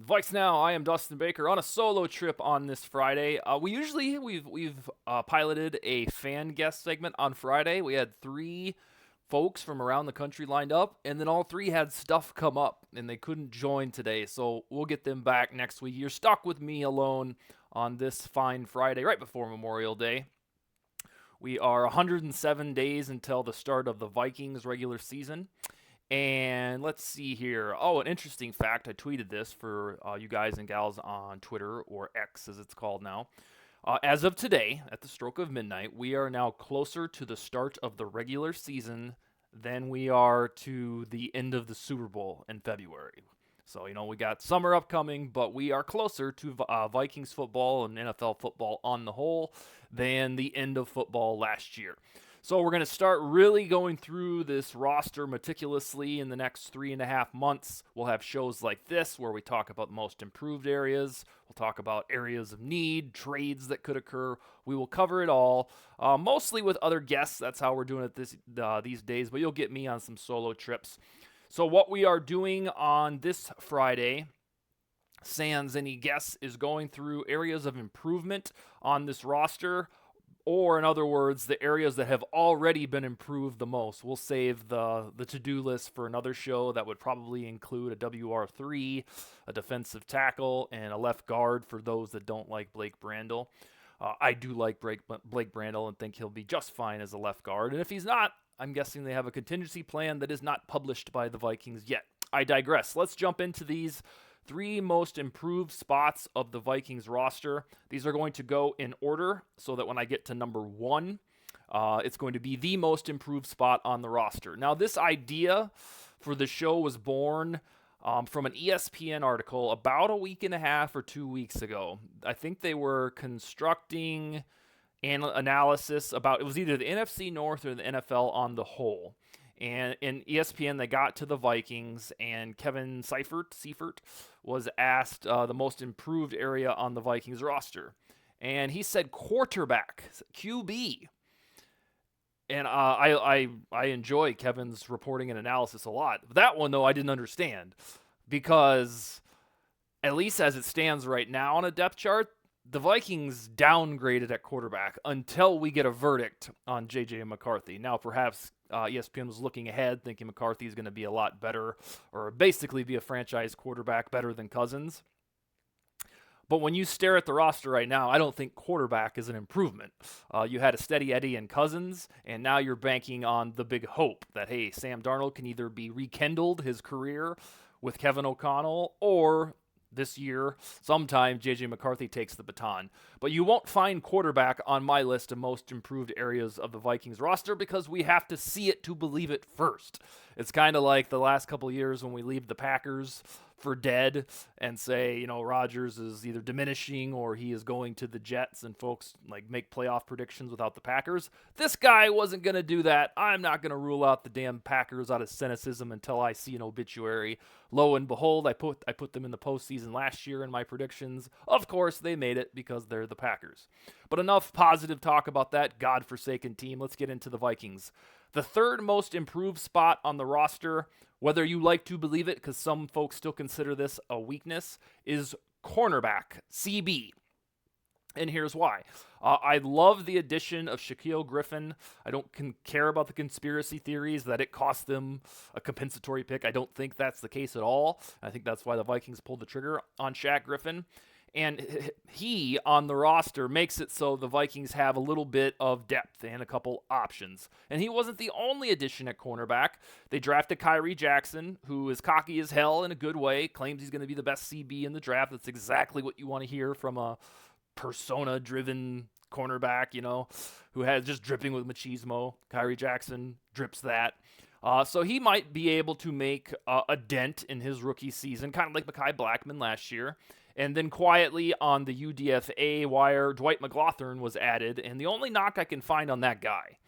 VikesNow. I am Dustin Baker on a solo trip on this Friday. We've piloted a fan guest segment on Friday. We had three folks from around the country lined up, and then all three had stuff come up, and they couldn't join today. So we'll get them back next week. You're stuck with me alone on this fine Friday, right before Memorial Day. We are 107 days until the start of the Vikings regular season. And let's see here. Oh, an interesting fact. I tweeted this for you guys and gals on Twitter, or X as it's called now. As of today, at the stroke of midnight, we are now closer to the start of the regular season than we are to the end of the Super Bowl in February. So, we got summer upcoming, but we are closer to Vikings football and NFL football on the whole than the end of football last year. So we're going to start really going through this roster meticulously in the next 3.5 months. We'll have shows like this where we talk about the most improved areas. We'll talk about areas of need, trades that could occur. We will cover it all, mostly with other guests. That's how we're doing it these days, but you'll get me on some solo trips. So what we are doing on this Friday, sans any guests, is going through areas of improvement on this roster, or in other words, the areas that have already been improved the most. We'll save the to-do list for another show that would probably include a WR3, a defensive tackle, and a left guard for those that don't like Blake Brandel. I do like Blake Brandel and think he'll be just fine as a left guard. And if he's not, I'm guessing they have a contingency plan that is not published by the Vikings yet. I digress. Let's jump into these three most improved spots of the Vikings roster. These are going to go in order so that when I get to number one, it's going to be the most improved spot on the roster. Now, this idea for the show was born from an ESPN article about a week and a half or 2 weeks ago. I think they were constructing an analysis about, it was either the NFC North or the NFL on the whole. And in ESPN, they got to the Vikings, and Kevin Seifert was asked the most improved area on the Vikings roster. And he said quarterback, QB. And I enjoy Kevin's reporting and analysis a lot. That one, though, I didn't understand. Because, at least as it stands right now on a depth chart, the Vikings downgraded at quarterback until we get a verdict on J.J. McCarthy. Now, perhaps ESPN was looking ahead, thinking McCarthy is going to be a lot better, or basically be a franchise quarterback better than Cousins. But when you stare at the roster right now, I don't think quarterback is an improvement. You had a steady Eddie and Cousins, and now you're banking on the big hope that, hey, Sam Darnold can either be rekindled his career with Kevin O'Connell, or this year, sometime J.J. McCarthy takes the baton. But you won't find quarterback on my list of most improved areas of the Vikings roster because we have to see it to believe it first. It's kind of like the last couple of years when we leave the Packers for dead and say, Rodgers is either diminishing or he is going to the Jets, and folks make playoff predictions without the Packers. This guy wasn't going to do that. I'm not going to rule out the damn Packers out of cynicism until I see an obituary. Lo and behold, I put them in the postseason last year in my predictions. Of course, they made it because they're the Packers. But enough positive talk about that godforsaken team. Let's get into the Vikings. The third most improved spot on the roster, whether you like to believe it, because some folks still consider this a weakness, is cornerback, CB. And here's why. I love the addition of Shaquille Griffin. I don't care about the conspiracy theories that it cost them a compensatory pick. I don't think that's the case at all. I think that's why the Vikings pulled the trigger on Shaq Griffin. And he, on the roster, makes it so the Vikings have a little bit of depth and a couple options. And he wasn't the only addition at cornerback. They drafted Kyrie Jackson, who is cocky as hell in a good way, claims he's going to be the best CB in the draft. That's exactly what you want to hear from a persona-driven cornerback, who has just dripping with machismo. Kyrie Jackson drips that. So he might be able to make a dent in his rookie season, kind of like Mekhi Blackmon last year. And then quietly on the UDFA wire, Dwight McGlothern was added. And the only knock I can find on that guy,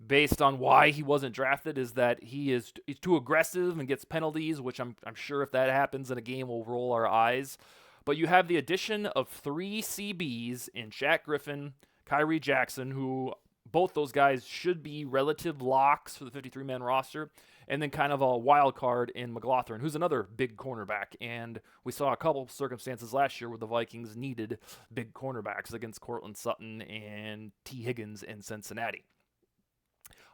based on why he wasn't drafted, is that he's too aggressive and gets penalties, which I'm sure if that happens in a game, we'll roll our eyes. But you have the addition of three CBs in Shaq Griffin, Kyrie Jackson, who both those guys should be relative locks for the 53-man roster. And then kind of a wild card in McLaughlin, who's another big cornerback. And we saw a couple of circumstances last year where the Vikings needed big cornerbacks against Cortland Sutton and T. Higgins in Cincinnati.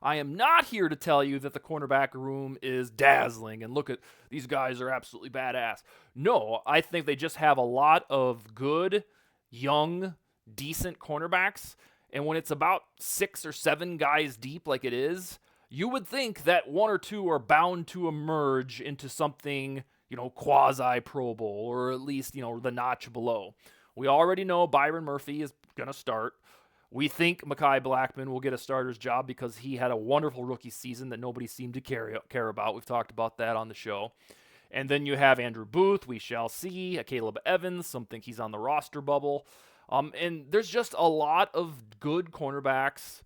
I am not here to tell you that the cornerback room is dazzling and look at these guys are absolutely badass. No, I think they just have a lot of good, young, decent cornerbacks. And when it's about 6 or 7 guys deep like it is, you would think that 1 or 2 are bound to emerge into something, quasi Pro Bowl or at least, the notch below. We already know Byron Murphy is going to start. We think Mekhi Blackmon will get a starter's job because he had a wonderful rookie season that nobody seemed to care about. We've talked about that on the show. And then you have Andrew Booth, we shall see. Caleb Evans, some think he's on the roster bubble. And there's just a lot of good cornerbacks,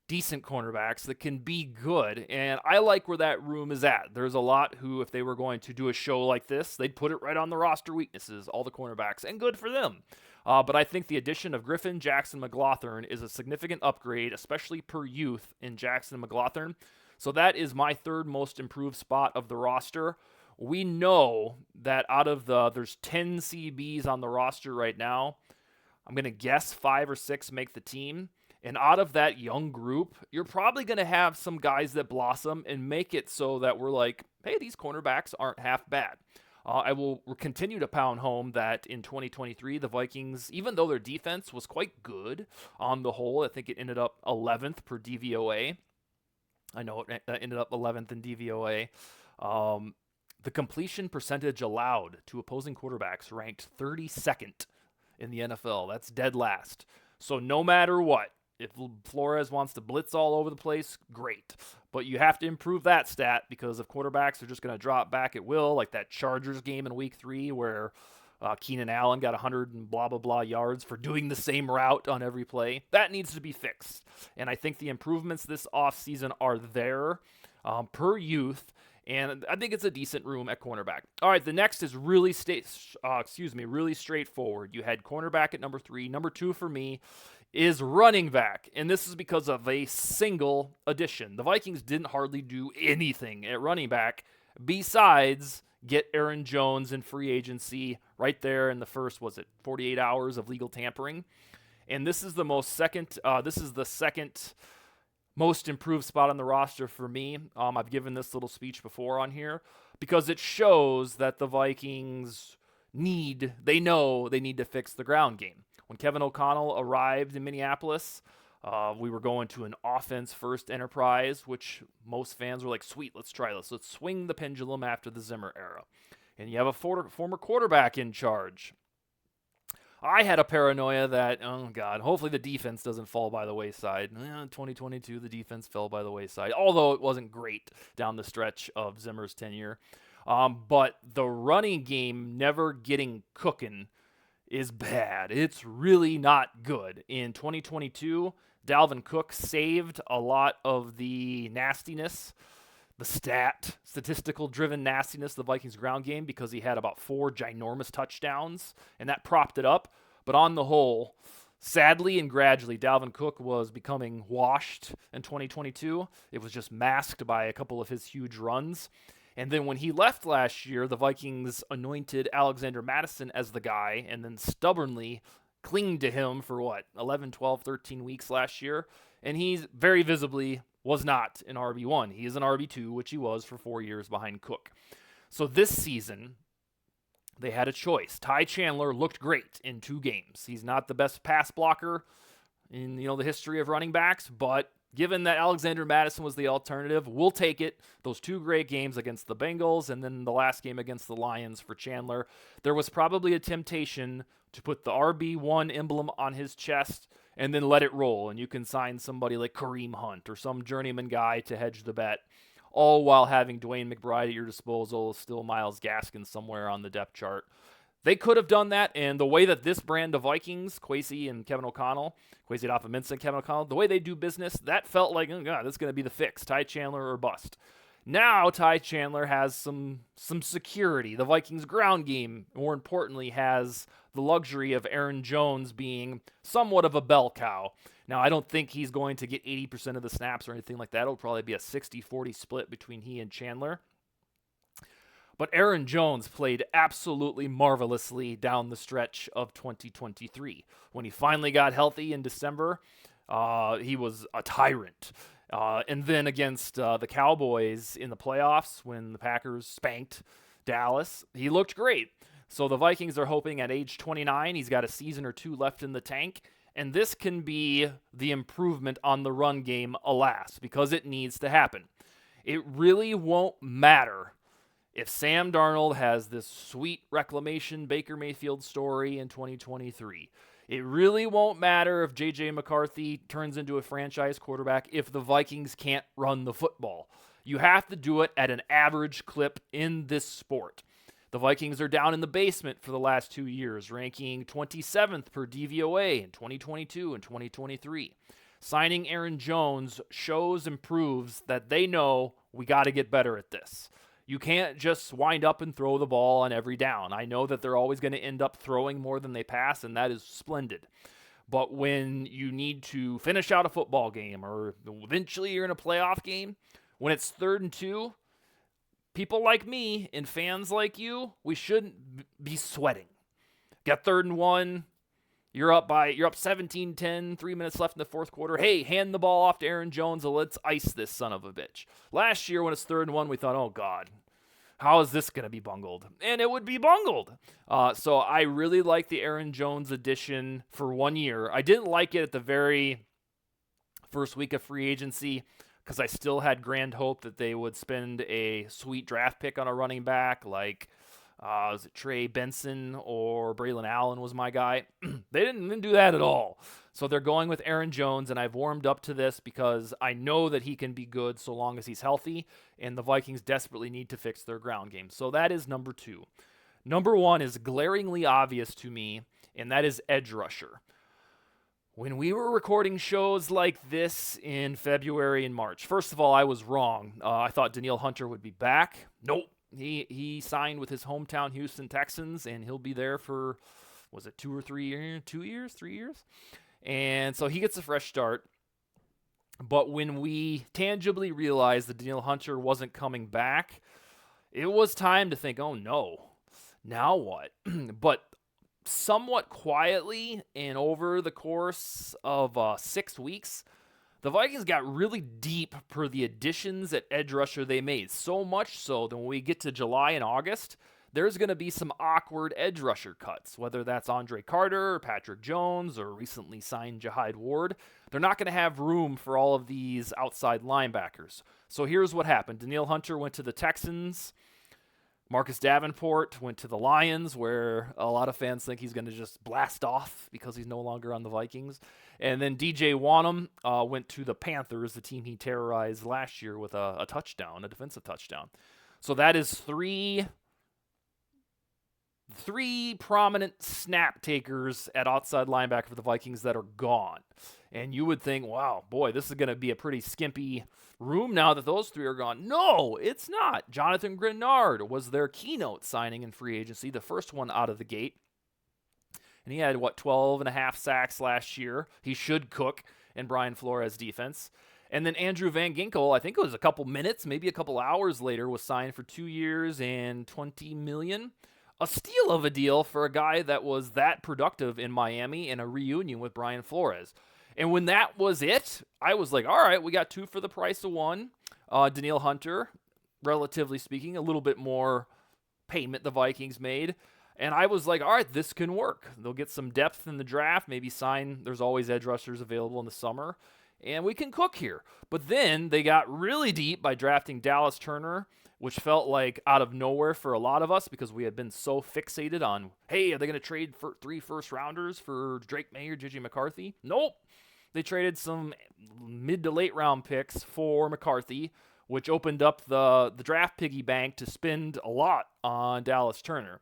decent cornerbacks that can be good. And I like where that room is at. There's a lot who, if they were going to do a show like this, they'd put it right on the roster weaknesses, all the cornerbacks, and good for them. But I think the addition of Griffin, Jackson, McLaughlin is a significant upgrade, especially per youth in Jackson and McLaughlin. So that is my third most improved spot of the roster. We know that out of there's 10 CBs on the roster right now. I'm going to guess 5 or 6 make the team. And out of that young group, you're probably going to have some guys that blossom and make it so that we're like, hey, these cornerbacks aren't half bad. I will continue to pound home that in 2023, the Vikings, even though their defense was quite good on the whole, I think it ended up 11th per DVOA. I know it ended up 11th in DVOA. The completion percentage allowed to opposing quarterbacks ranked 32nd in the NFL. That's dead last. So no matter what, if Flores wants to blitz all over the place, great. But you have to improve that stat because if quarterbacks are just going to drop back at will, like that Chargers game in week 3 where Keenan Allen got 100 and blah, blah, blah yards for doing the same route on every play, that needs to be fixed. And I think the improvements this offseason are there per youth. And I think it's a decent room at cornerback. All right, the next is really straightforward. You had cornerback at number 3. Number 2 for me is running back, and this is because of a single addition. The Vikings didn't hardly do anything at running back besides get Aaron Jones in free agency right there in the first, 48 hours of legal tampering. And this is the second most improved spot on the roster for me. I've given this little speech before on here because it shows that the Vikings know they need to fix the ground game. When Kevin O'Connell arrived in Minneapolis, we were going to an offense-first enterprise, which most fans were like, sweet, let's try this. Let's swing the pendulum after the Zimmer era. And you have a former quarterback in charge. I had a paranoia that, oh, God, hopefully the defense doesn't fall by the wayside. 2022, the defense fell by the wayside, although it wasn't great down the stretch of Zimmer's tenure. But the running game never getting cooking is bad. It's really not good. In 2022, Dalvin Cook saved a lot of the nastiness, the statistical-driven nastiness of the Vikings ground game because he had about 4 ginormous touchdowns, and that propped it up. But on the whole, sadly and gradually, Dalvin Cook was becoming washed in 2022. It was just masked by a couple of his huge runs. And then when he left last year, the Vikings anointed Alexander Mattison as the guy and then stubbornly clinged to him for 11, 12, 13 weeks last year. And he's very visibly was not an RB1. He is an RB2, which he was for 4 years behind Cook. So this season, they had a choice. Ty Chandler looked great in 2 games. He's not the best pass blocker in the history of running backs, but given that Alexander Mattison was the alternative, we'll take it. Those 2 great games against the Bengals and then the last game against the Lions for Chandler. There was probably a temptation to put the RB1 emblem on his chest and then let it roll. And you can sign somebody like Kareem Hunt or some journeyman guy to hedge the bet, all while having Dwayne McBride at your disposal, still Myles Gaskin somewhere on the depth chart. They could have done that, and the way that this brand of Vikings, Kwesi and Kevin O'Connell, Kwesi Adofo-Mensah and Kevin O'Connell, the way they do business, that felt like, oh God, that's going to be the fix, Ty Chandler or bust. Now Ty Chandler has some security. The Vikings ground game, more importantly, has the luxury of Aaron Jones being somewhat of a bell cow. Now, I don't think he's going to get 80% of the snaps or anything like that. It'll probably be a 60-40 split between he and Chandler. But Aaron Jones played absolutely marvelously down the stretch of 2023. When he finally got healthy in December, he was a tyrant. And then against the Cowboys in the playoffs, when the Packers spanked Dallas, he looked great. So the Vikings are hoping at age 29, he's got a season or two left in the tank. And this can be the improvement on the run game, alas, because it needs to happen. It really won't matter if Sam Darnold has this sweet reclamation Baker Mayfield story in 2023. It really won't matter if J.J. McCarthy turns into a franchise quarterback if the Vikings can't run the football. You have to do it at an average clip in this sport. The Vikings are down in the basement for the last 2 years, ranking 27th per DVOA in 2022 and 2023. Signing Aaron Jones shows and proves that they know we got to get better at this. You can't just wind up and throw the ball on every down. I know that they're always going to end up throwing more than they pass, and that is splendid. But when you need to finish out a football game, or eventually you're in a playoff game, when it's 3rd and 2, people like me and fans like you, we shouldn't be sweating. Get 3rd and 1, you're up 17-10, 3 minutes left in the fourth quarter. Hey, hand the ball off to Aaron Jones and let's ice this son of a bitch. Last year when it's 3rd and 1, we thought, oh God, how is this going to be bungled? And it would be bungled. So I really like the Aaron Jones addition for 1 year. I didn't like it at the very first week of free agency because I still had grand hope that they would spend a sweet draft pick on a running back like was it Trey Benson or Braylon Allen was my guy. They didn't do that at all. So they're going with Aaron Jones, and I've warmed up to this because I know that he can be good so long as he's healthy, and the Vikings desperately need to fix their ground game. So that is number 2. Number 1 is glaringly obvious to me, and that is edge rusher. When we were recording shows like this in February and March, first of all, I was wrong. I thought Danielle Hunter would be back. Nope. He signed with his hometown Houston Texans, and he'll be there for, was it 2 or 3 years? 2 years? 3 years? And so he gets a fresh start. But when we tangibly realized that Danielle Hunter wasn't coming back, it was time to think, oh no, now what? But somewhat quietly and over the course of 6 weeks, the Vikings got really deep per the additions at edge rusher they made. So much so that when we get to July and August, there's going to be some awkward edge rusher cuts, whether that's Andre Carter or Patrick Jones or recently signed Jahide Ward. They're not going to have room for all of these outside linebackers. So here's what happened. Danielle Hunter went to the Texans. Marcus Davenport went to the Lions, where a lot of fans think he's going to just blast off because he's no longer on the Vikings. And then DJ Wanham went to the Panthers, the team he terrorized last year with a touchdown, a defensive touchdown. So that is three prominent snap takers at outside linebacker for the Vikings that are gone. And you would think, wow, boy, this is going to be a pretty skimpy room now that those 3 are gone. No, it's not. Jonathan Grenard was their keynote signing in free agency, the first one out of the gate. And he had, 12 and a half sacks last year. He should cook in Brian Flores' defense. And then Andrew Van Ginkel, I think it was a couple minutes, maybe a couple hours later, was signed for 2 years and $20 million. A steal of a deal for a guy that was that productive in Miami in a reunion with Brian Flores. And when that was it, I was like, all right, we got 2 for the price of 1. Danielle Hunter, relatively speaking, a little bit more payment the Vikings made. And I was like, all right, this can work. They'll get some depth in the draft, maybe sign. There's always edge rushers available in the summer. And we can cook here. But then they got really deep by drafting Dallas Turner, which felt like out of nowhere for a lot of us because we had been so fixated on, hey, are they going to trade for 3 first-rounders for Drake May or J.J. McCarthy? Nope. They traded some mid to late round picks for McCarthy, which opened up the draft piggy bank to spend a lot on Dallas Turner.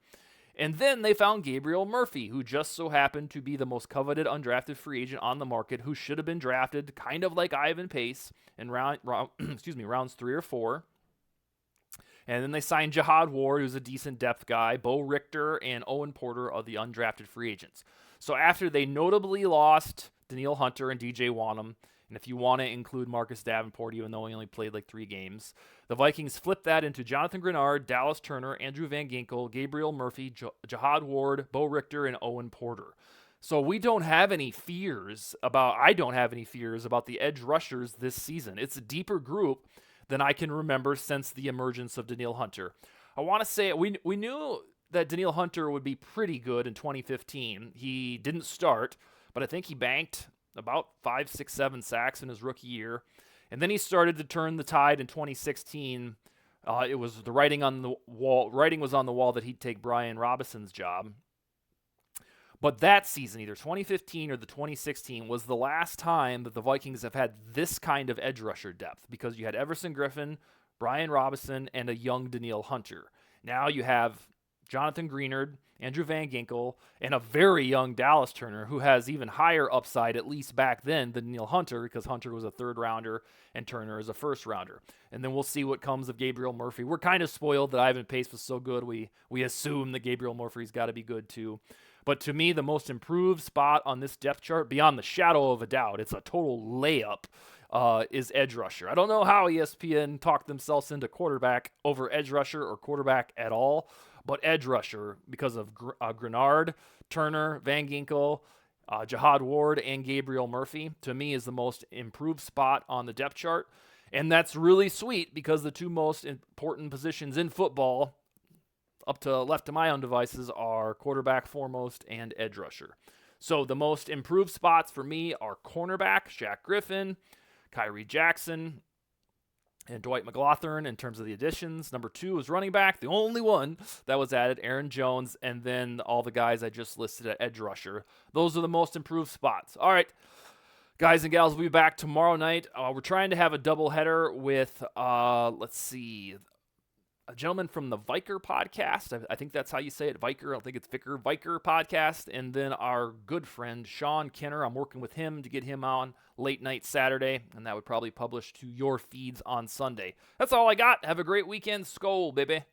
And then they found Gabriel Murphy, who just so happened to be the most coveted undrafted free agent on the market, who should have been drafted kind of like Ivan Pace in rounds 3 or 4. And then they signed Jihad Ward, who's a decent depth guy, Bo Richter, and Owen Porter are the undrafted free agents. So after they notably lost Danielle Hunter and DJ Wanham, and if you want to include Marcus Davenport, even though he only played like 3 games, the Vikings flipped that into Jonathan Grenard, Dallas Turner, Andrew Van Ginkel, Gabriel Murphy, Jihad Ward, Bo Richter, and Owen Porter. So I don't have any fears about the edge rushers this season. It's a deeper group than I can remember since the emergence of Danielle Hunter. I want to say we knew that Danielle Hunter would be pretty good in 2015. He didn't start, but I think he banked about 5, 6, 7 sacks in his rookie year. And then he started to turn the tide in 2016. It was the writing on the wall. Writing was on the wall that he'd take Brian Robinson's job. But that season, either 2015 or the 2016, was the last time that the Vikings have had this kind of edge rusher depth, because you had Everson Griffin, Brian Robinson, and a young Danielle Hunter. Now you have Jonathan Greenard, Andrew Van Ginkel, and a very young Dallas Turner, who has even higher upside, at least back then, than Danielle Hunter, because Hunter was a 3rd rounder and Turner is a 1st rounder. And then we'll see what comes of Gabriel Murphy. We're kind of spoiled that Ivan Pace was so good. We assume that Gabriel Murphy's got to be good too. But to me, the most improved spot on this depth chart, beyond the shadow of a doubt, it's a total layup, is edge rusher. I don't know how ESPN talked themselves into quarterback over edge rusher or quarterback at all, but edge rusher, because of Grenard, Turner, Van Ginkel, Jihad Ward, and Gabriel Murphy, to me is the most improved spot on the depth chart. And that's really sweet, because the 2 most important positions in football, up to left of my own devices, are quarterback foremost and edge rusher. So the most improved spots for me are cornerback, Shaq Griffin, Kyrie Jackson, and Dwight McGlothern in terms of the additions. Number 2 is running back, the only one that was added, Aaron Jones, and then all the guys I just listed at edge rusher. Those are the most improved spots. All right, guys and gals, we'll be back tomorrow night. We're trying to have a doubleheader with, a gentleman from the Viker podcast. I think that's how you say it, Viker. I don't think it's Viker podcast. And then our good friend, Sean Kenner. I'm working with him to get him on late night Saturday, and that would probably publish to your feeds on Sunday. That's all I got. Have a great weekend. Skol, baby.